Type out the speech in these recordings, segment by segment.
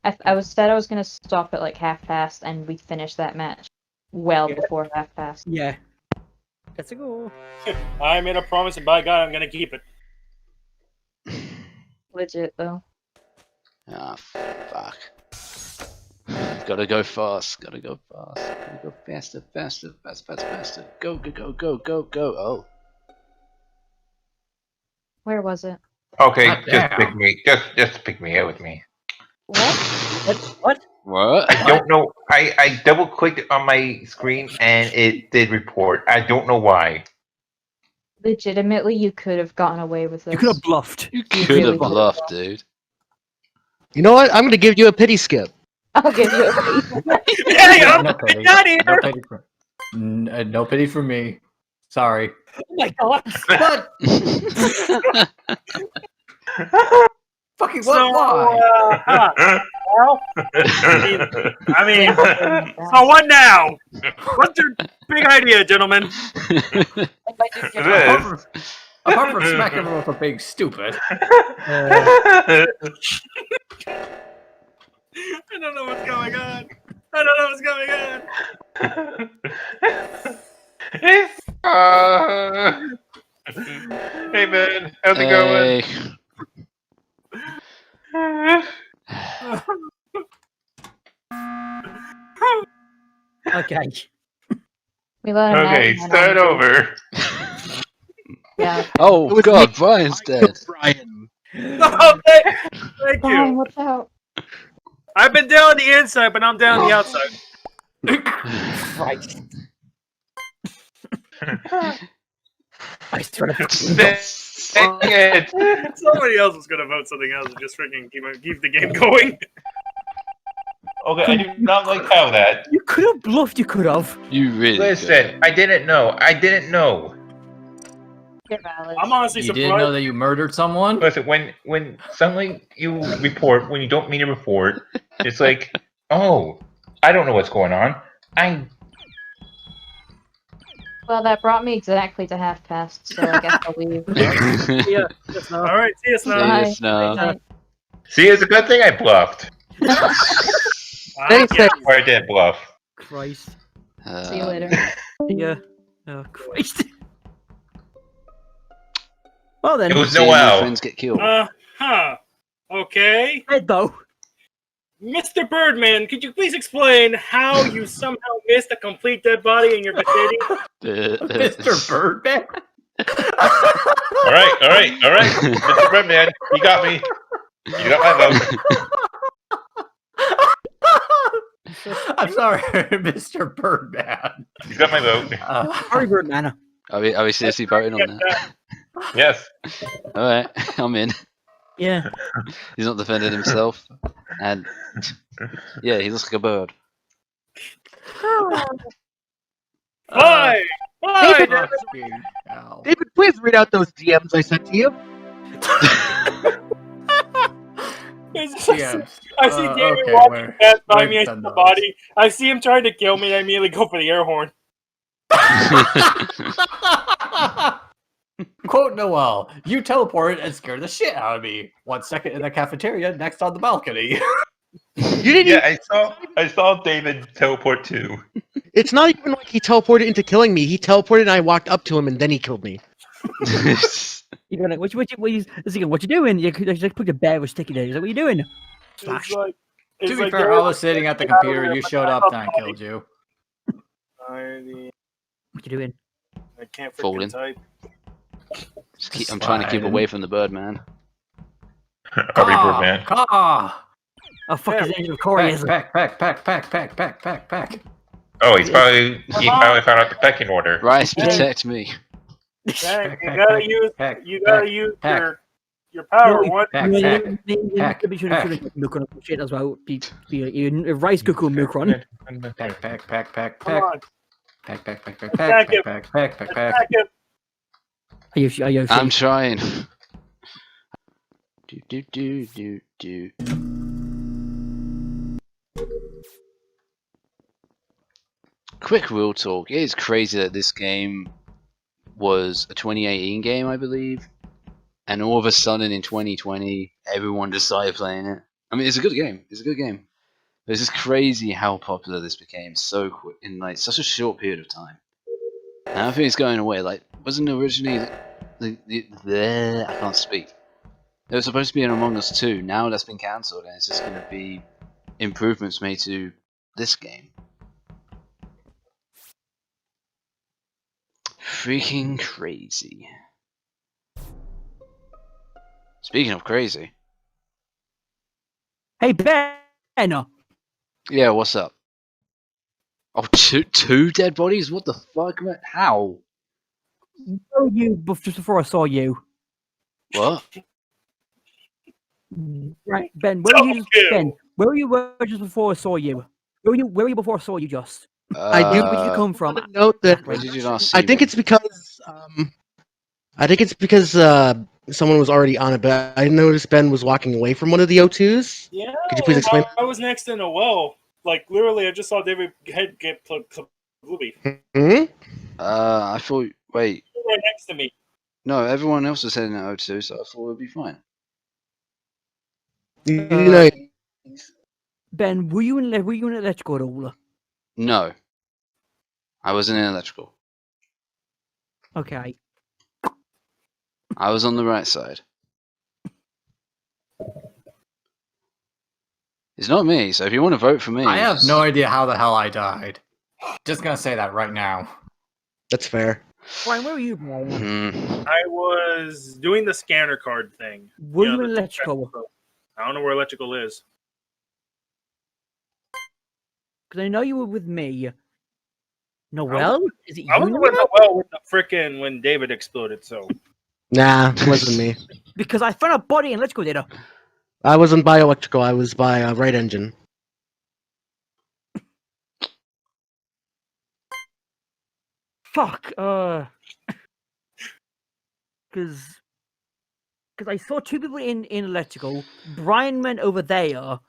I said I was gonna stop at like half past, and we finished that match well before half past. Yeah. Let's go. I made a promise, and by God, I'm gonna keep it. Legit though. Ah, fuck. Gotta go fast. Gotta go fast. Gotta go faster, faster, faster, faster, faster. Go, go, go, go, go, go. Oh. Where was it? Okay, God just damn. pick me. Just pick me out with me. What? What? What? I don't know. I double clicked on my screen and it did report. I don't know why. Legitimately, you could have gotten away with this. You could have bluffed. You You could really have could've bluffed, dude. You know what? I'm gonna give you a pity skip. I'll give you a No pity. Get out of here! No pity for, no pity for me. Sorry. Oh my god! What? Fucking what? So, Why? well, I mean, so what now? What's your big idea, gentlemen? Apart from smacking everyone for being stupid. I don't know what's going on. I don't know what's going on. Hey man, how's it going? Okay. We let him out Okay, and then start on. over. Yeah. Oh It was god, me. Brian's I dead. killed Brian. Oh, thank Brian, you. watch out. I've been down on the inside, but I'm down on the outside. Right. I swear to Dang it. Somebody else was gonna vote something else and just freaking keep the game going. Okay, I do not like how that. You could have bluffed, you could have. You really Listen, I didn't know. I didn't know. You're valid. I'm honestly You surprised. didn't know that you murdered someone? Listen, when suddenly you report when you don't mean to report, it's like, oh, I don't know what's going on. Well, that brought me exactly to half past, so I guess I'll leave. good. Yeah. Just now. All right, see you, Snow. Bye. Yes, no. Night. See, it's a good thing I bluffed. Thanks, Yeah. Or I did bluff. Christ. See you later. Yeah. Oh, Christ. Well then, It was Seeing my Noel. friends get killed. Huh. Okay. dead though. Mr. Birdman, could you please explain how you somehow missed a complete dead body in your vicinity? Mr. Birdman? All right. Mr. Redman, you got me. You got my vote. I'm sorry, Mr. Birdman. You got my vote. Sorry, Birdman. Are we seriously voting on that? Yes. Alright, I'm in. Yeah. He's not defending himself. And yeah, he looks like a bird. Why? Why? David, Fucking hell. David, please read out those DMs I sent to you. Yeah. I see David okay, walking where- past by where me. I send see the those? body. I see him trying to kill me. I immediately go for the air horn. Quote Noel, you teleported and scared the shit out of me. 1 second in the cafeteria, next on the balcony. You didn't. Yeah, I saw David teleport too. It's not even like he teleported into killing me. He teleported and I walked up to him and then he killed me. You're gonna, what you doing? You just put your bear with sticky there. He's like, what are you doing? It's Slash. like, To it's be like fair, I was sitting at the computer, you showed up, and I killed you. What you doing? I can't Folding. freaking type. I'm trying to keep Slide. away from the bird man. I'll be Birdman. Oh fuck! Yeah. His angel of Corey is. Pack. Oh, he probably found out the pecking order. Bryce, protect me. Dang, you gotta use pack, your power. What? Maybe should have milk on shit as well. Be rice cooker milk on. Pack. Come on. Pack. Attack him. Attack him. Are you? I'm trying. Do. Quick real talk. It is crazy that this game was a 2018 game, I believe, and all of a sudden in 2020, everyone decided playing it. I mean, it's a good game. It's a good game. But it's just crazy how popular this became so quick in like such a short period of time. And I think it's going away. Like, wasn't originally I can't speak. There was supposed to be an Among Us 2. Now that's been cancelled, and it's just going to be improvements made to this game. Freaking crazy. Speaking of crazy. Hey, Ben! Yeah, what's up? Oh, two dead bodies? What the fuck, man? How? Where were you just before I saw you? What? Right, Ben, where were you? Double kill. Ben, where were you just before I saw you? Where were you before I saw you, just? I do- Where did you come from? Note that Where did you last see I think me? it's because someone was already on it, but I noticed Ben was walking away from one of the O2s. Yeah. Could you please explain? I was next in a well. Like literally, I just saw David head get plugged. Bluey Hmm? I thought. Wait. right next to me. No, everyone else was heading at O2, so I thought it would be fine. You know, Ben, were you in electrical at all? No. I wasn't in electrical. Okay. I was on the right side. It's not me, so if you want to vote for me... I have just- no idea how the hell I died. Just gonna say that right now. that's fair. Brian, where were you, Brian? Hmm. I was doing the scanner card thing. Were You know, you in the- electrical? I don't know where electrical is. Because I know you were with me. Noel? Is it I you, was Noel? with the well with the frickin' when David exploded. So Nah, it wasn't me. Because I found a body in electrical data. I wasn't by electrical. I was by right engine. Fuck. Because I saw two people in electrical. Brian went over there.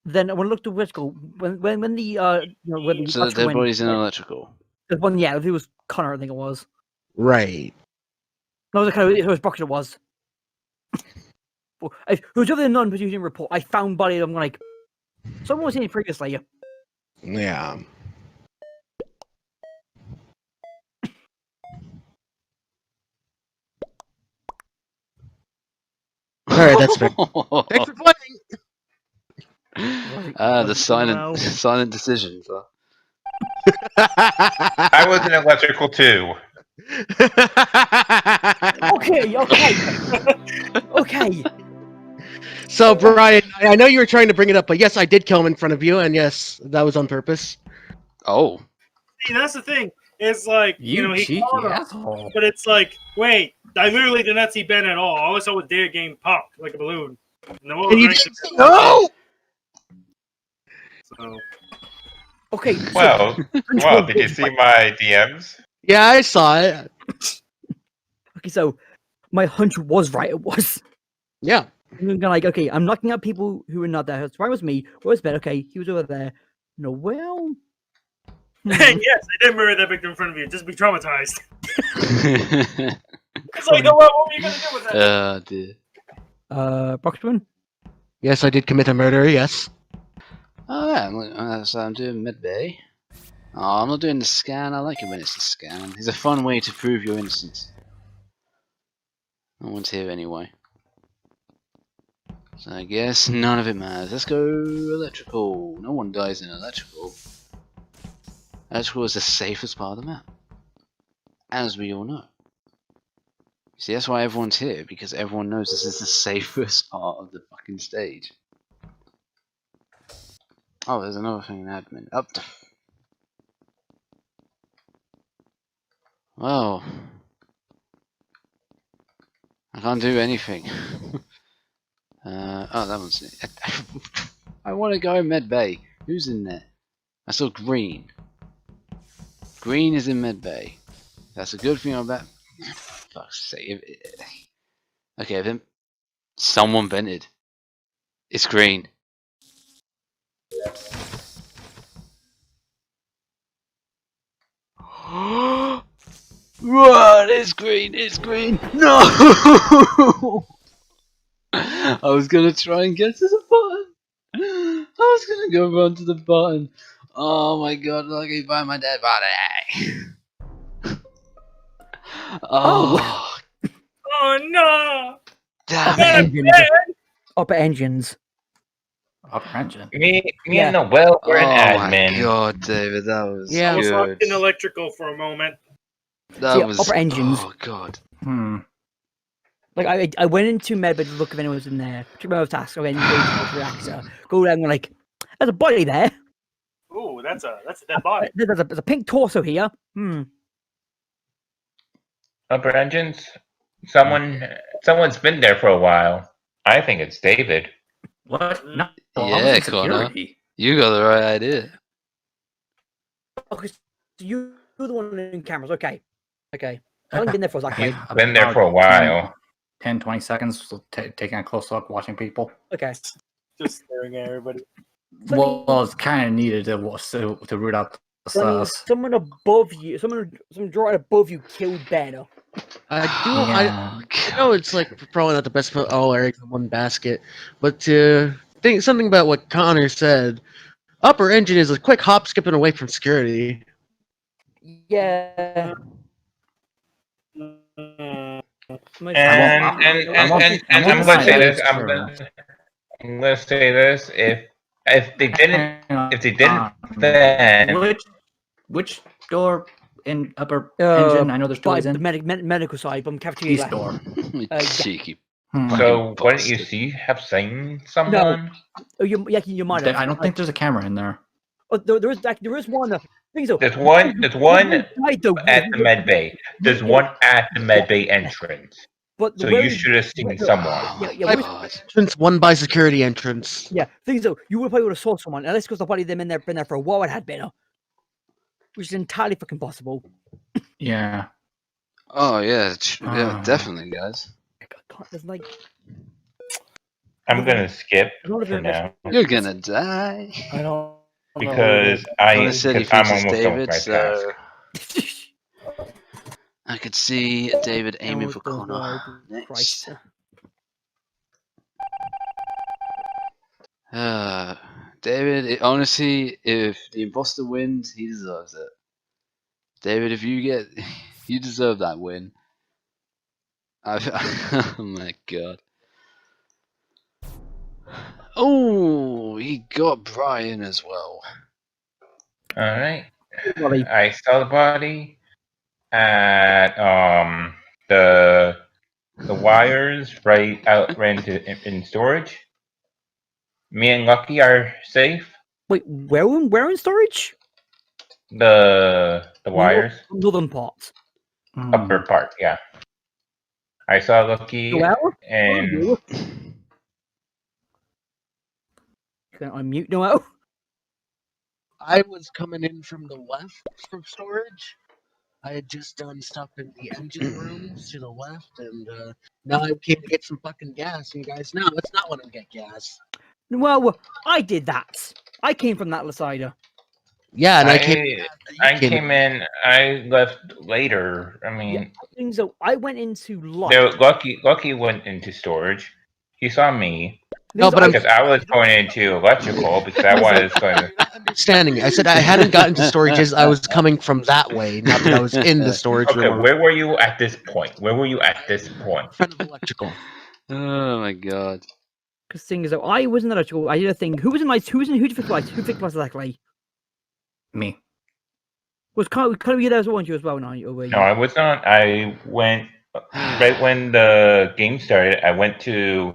Then when I looked at electrical, when the when the So the electrical dead went, body's in electrical. the one, yeah, it was Connor, I think it was. Right. No, it was Brock. It was. It was other than non-producing report. I found body. I'm like, someone was in it previously. Yeah. All right, that's fair. Thanks for playing. The Wow. silent decisions. Huh? I was in electrical too. Okay. So, Brian, I know you were trying to bring it up, but yes, I did kill him in front of you, and yes, that was on purpose. Oh. see, that's the thing. It's like You he cheeky called him, asshole. but it's like, wait, I literally did not see Ben at all. All I saw was David getting popped like a balloon. No, And you didn't say no. So, Okay. So, Well, did you see my DMs? Yeah, I saw it. okay, so my hunch was right. It was. Yeah. I'm like, okay, I'm looking at people who are not there. So where was me? Where's Ben? Okay, he was over there. Noel. yes, I did murder that victim in front of you. Just be traumatized. It's like, no, what were you gonna do with that? Dear. Brockman. Yes, I did commit a murder. Yes. Oh, yeah, so I'm doing mid-bay. Oh, I'm not doing the scan. I like it when it's the scan. It's a fun way to prove your innocence. No one's here anyway. So I guess none of it matters. Let's go electrical. No one dies in electrical. Electrical is the safest part of the map. As we all know. See, that's why everyone's here, because everyone knows this is the safest part of the fucking stage. Oh, there's another thing in admin. Up to... Well... I can't do anything. Oh, that one's it. I want to go med bay. Who's in there? I saw green. Green is in med bay. That's a good thing about... Fuck's sake. Okay, then... Someone vented. It's green. Run! It's green! It's green! No! I was gonna try and get to the button. was gonna go run to the button. Oh my god, look, he found my dead body. Oh, Oh no! damn Upper it. engines. Upper engines. Upper engine. Me Yeah. and Noel were an Oh my admin. god, David, that was Yeah. I was locked in good. electrical for a moment. That See, was upper engines. Oh god. Like I went into medbay to look if anyone was in there. Took my own task. Okay, go to the reactor. Go down and like, there's a body there. Ooh, that's a dead body. There's a pink torso here. Upper engines. Someone's been there for a while. I think it's David. What? No, I was Yeah, in Connor. security. You got the right idea. Okay, so you're the one in cameras. Okay. How long you been there for, Zach? You've been there for a while. 10, 20 seconds, so taking a close look, watching people. Okay. Just staring at everybody. Well, it's kind of needed to root out the sus. Someone above you, someone right above you killed Banner. I do. Yeah. I know it's like probably not the best to put all our eggs in one basket, but to think something about what Connor said, upper engine is a quick hop skipping away from security. Yeah. And I'm gonna say this. I'm gonna say this. If they didn't, then Which door in upper Uh, engine? I know there's two By ways the in. medical side, but I'm cafeteria. East left. door. yeah. Cheeky. So Fucking wouldn't you bastard. have seen someone? Oh, you might have. I don't think there's a camera in there. Oh, there is one. Thing so. There's one Right, though, at the med bay. There's one at the med bay entrance. But So you should have seen someone. Yeah, Oh my yeah, god. Entrance one by security entrance. Yeah, thing so you would probably would have saw someone unless because the body them been there for a while. It had been, which is entirely fucking possible. Yeah. Oh yeah, definitely, guys. God, there's like I'm gonna skip Not for even- now You're gonna die. I don't because Connor said he I'm features almost done with David, my so task. I could see David aiming for Connor next. Christ. David, honestly, if the imposter wins, he deserves it. David, if you get, you deserve that win. Oh my god. Oh, he got Brian as well. Alright. Body. I saw the body at the wires right in storage. Me and Lucky are safe. Wait, where in storage? The wires. Northern part. Upper part, yeah. I saw Lucky Noel? and Can I unmute Noel? I was coming in from the left from storage. I had just done stuff in the engine rooms to the left, and now I came to get some fucking gas. And you guys, no, it's not when I get gas. Well, I did that. I came from that side. Yeah, and I came in. I left later. I mean, Yeah, so I went into light. Lucky went into storage. He saw me. No, but I'm Because I was going into electrical because I was going to. not understanding me. I said I hadn't gotten to storages. I was coming from that way, not that I was in the storage Okay, room. where were you at this point? In front of electrical. Oh my god. Because thing is, I wasn't electrical. I did a thing. Who was in lights? Who fixed lights? Who fixed lights exactly? Me. Was kind of you there as well, weren't you as well? Now, or were you? No, I was not. I went right when the game started. I went to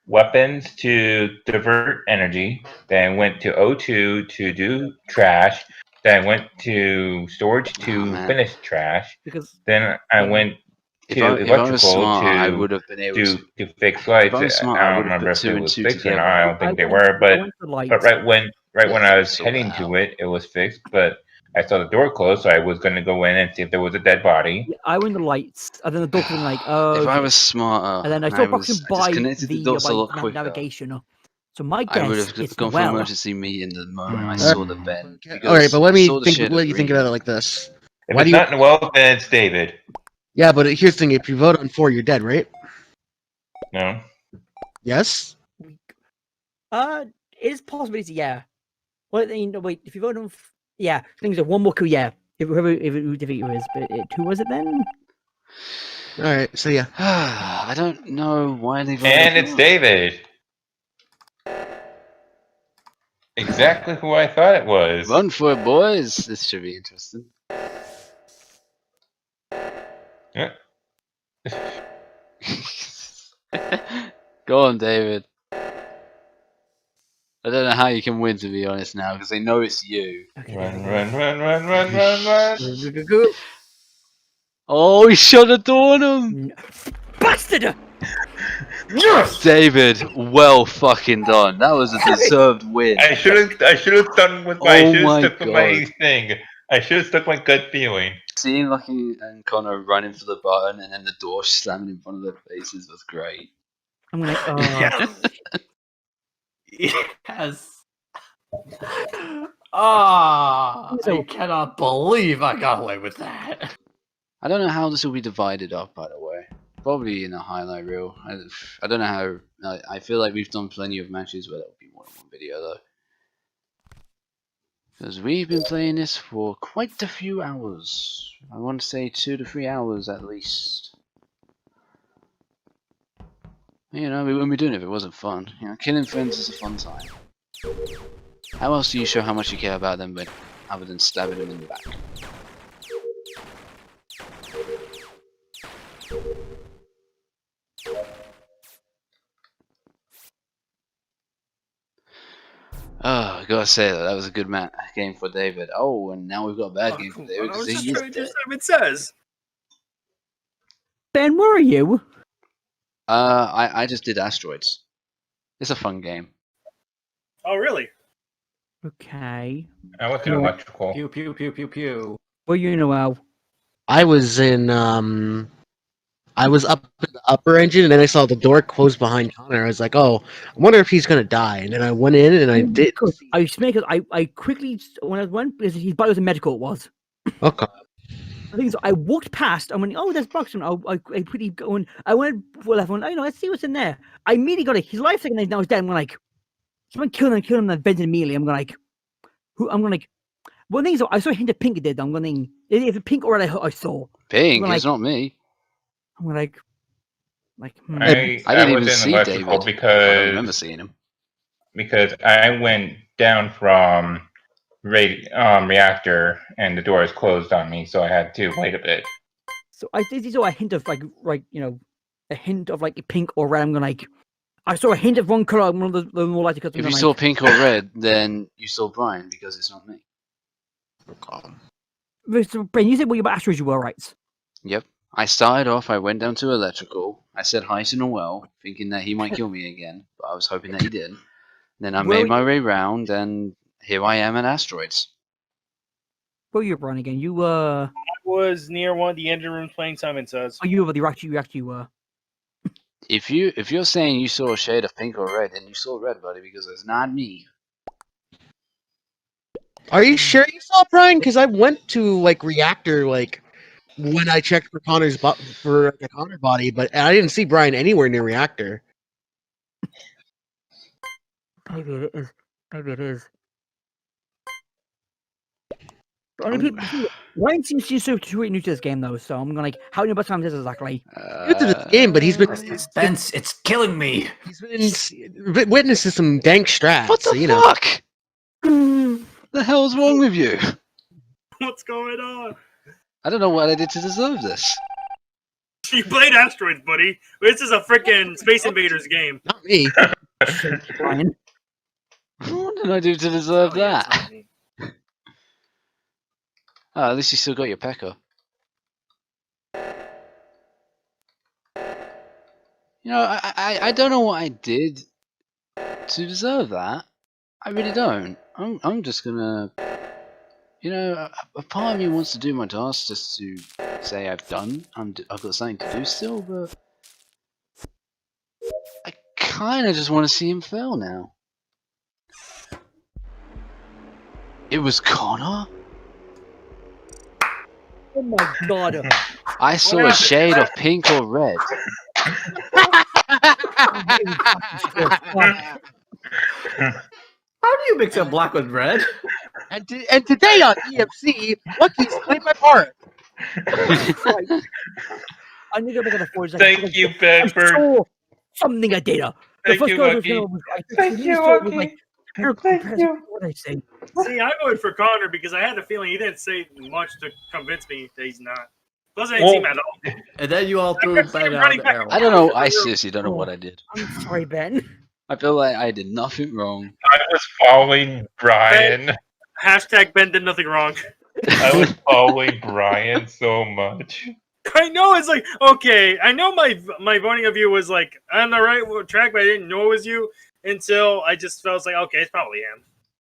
weapons to divert energy. Then went to O2 to do trash. Then went to storage to finish trash. Because Then I went If to I was electrical smart, I to would have been able to. to fix lights. I was smart, I I don't would have remember put if two it and was two fixed or together. not. I don't think they I were, went to lights. but right when I Yeah, was sort heading that to out. it, it was fixed. But I saw the door closed, so I was going to go in and see if there was a dead body. Yeah, I went the lights, and then the doctor was like, "Oh." If I okay. was smarter, And then I and saw I was boxing by disconnected the the dots a lot quicker, navigation. So my I would guess have is gone for Noel. emergency meeting the moment I Mm. saw the Ben. All right, but let me I saw the think. shade Let of you think green. about it like this. If Why it's do you? not Noel, then it's David. Yeah, but here's the thing: if you vote on 4, you're dead, right? No. Yes. it is possibility, yeah. Well, then, wait, if you vote on, yeah, things are one more coup, yeah. If it defeat is, but who was it then? All right, so yeah. I don't know why they voted. And it's David. Exactly who I thought it was. Run for it, boys. This should be interesting. Yeah. Go on, David. I don't know how you can win, to be honest, now, because they know it's you. Okay, Run, there we go. run. Oh, he shut the door on him! Bastard! David, well fucking done. That was a deserved win. I should have done with my. Oh I should my have stuck with my God. thing. I should have stuck my gut feeling. Seeing Lucky and Connor running for the button and then the door slamming in front of their faces was great. I'm like, oh. Yes. Ah, So- I cannot believe I got away with that. I don't know how this will be divided up, by the way. Probably in a highlight reel. I don't know how. I feel like we've done plenty of matches where there'll be more than one video, though. Because we've been playing this for quite a few hours. I want to say 2 to 3 hours at least. You know, we wouldn't be doing it if it wasn't fun. You know, killing friends is a fun time. How else do you show how much you care about them, but other than stabbing them in the back? Oh, I gotta say that was a good game for David. Oh, and now we've got a bad game for David I because was he just is trying to dead. do what it says. Ben, where are you? I just did Asteroids. It's a fun game. Oh, really? Okay. I was in electrical. Pew pew pew pew pew. Well, you know how. I was in I was up in the upper engine, and then I saw the door close behind Connor. I was like, "Oh, I wonder if he's gonna die." And then I went in, and I did. I quickly when I went because his body was in medical. It was. Okay. I think so. I walked past. I went, oh, there's Buxton. I pretty going. I went for left. I went, oh, let's see what's in there. I immediately got it. His life second now he's dead. I'm like, someone killed him, and vented immediately. I'm going like, who? I'm going like, one thing is, I saw a hint of pink. It did. I'm going, if it's pink or red, I saw. Pink, Like- it's not me. I'm like, I didn't even was in see electrical David. I don't remember because seeing him. I went down from reactor and the door is closed on me, so I had to wait a bit. So I did saw a hint of a hint of like pink or red. I'm going like, I saw a hint of one color. One of the more likely colors. If you saw pink or red, then you saw Brian because it's not me. Ben, you said what about asteroids you were right? Yep. I started off, I went down to electrical. I said hi to Noel, thinking that he might kill me again, but I was hoping that he didn't. Then I made my way round, and here I am at Asteroids. Where were you, Brian? Again, you I was near one of the engine rooms playing Simon Says. Oh, you were the you actually were. If you're saying you saw a shade of pink or red, then you saw red, buddy, because it's not me. Are you sure you saw Brian? Because I went to like reactor when I checked for Connor's for the Connor body, but I didn't see Brian anywhere near reactor. Maybe it is. Maybe it is. But only people. Ryan seems to be so new to this game, though. So I'm gonna like, how many times is this exactly? New to this game, but he's been Suspense, it's killing me. he's been witnessing some dank strats. What the so, you know. fuck? The hell's wrong with you? What's going on? I don't know what I did to deserve this. You played Asteroids, buddy. This is a freaking Space Invaders game. Not me. Brian. What did I do to deserve Oh, yeah, that? it's not me. Oh, at least you still got your pecker. You know, I don't know what I did to deserve that. I really don't. I'm just gonna, you know, a part of me wants to do my task just to say I've got something to do still, but I kind of just want to see him fail now. It was Connor? Oh my god. I saw a shade of pink or red. How do you mix up black with red? And today on EMC, Lucky's played my part. I need to make it a 4 Thank you, Bedford. saw something at data. The Thank first you, guy was Lucky. gonna was like, Thank the you, story was Lucky. like, Thank you. what did I say? See, I voted for Connor because I had a feeling he didn't say much to convince me that he's not. Doesn't seem at all. And then you all threw could see Ben him out running the back. arrow. I don't know. I seriously don't know what I did. I'm sorry, Ben. I feel like I did nothing wrong. I was following Brian. Hashtag Ben did nothing wrong. I was following Brian so much. I know it's like, okay, I know my voting of you was like on the right track, but I didn't know it was you until I just felt like, okay, it's probably him.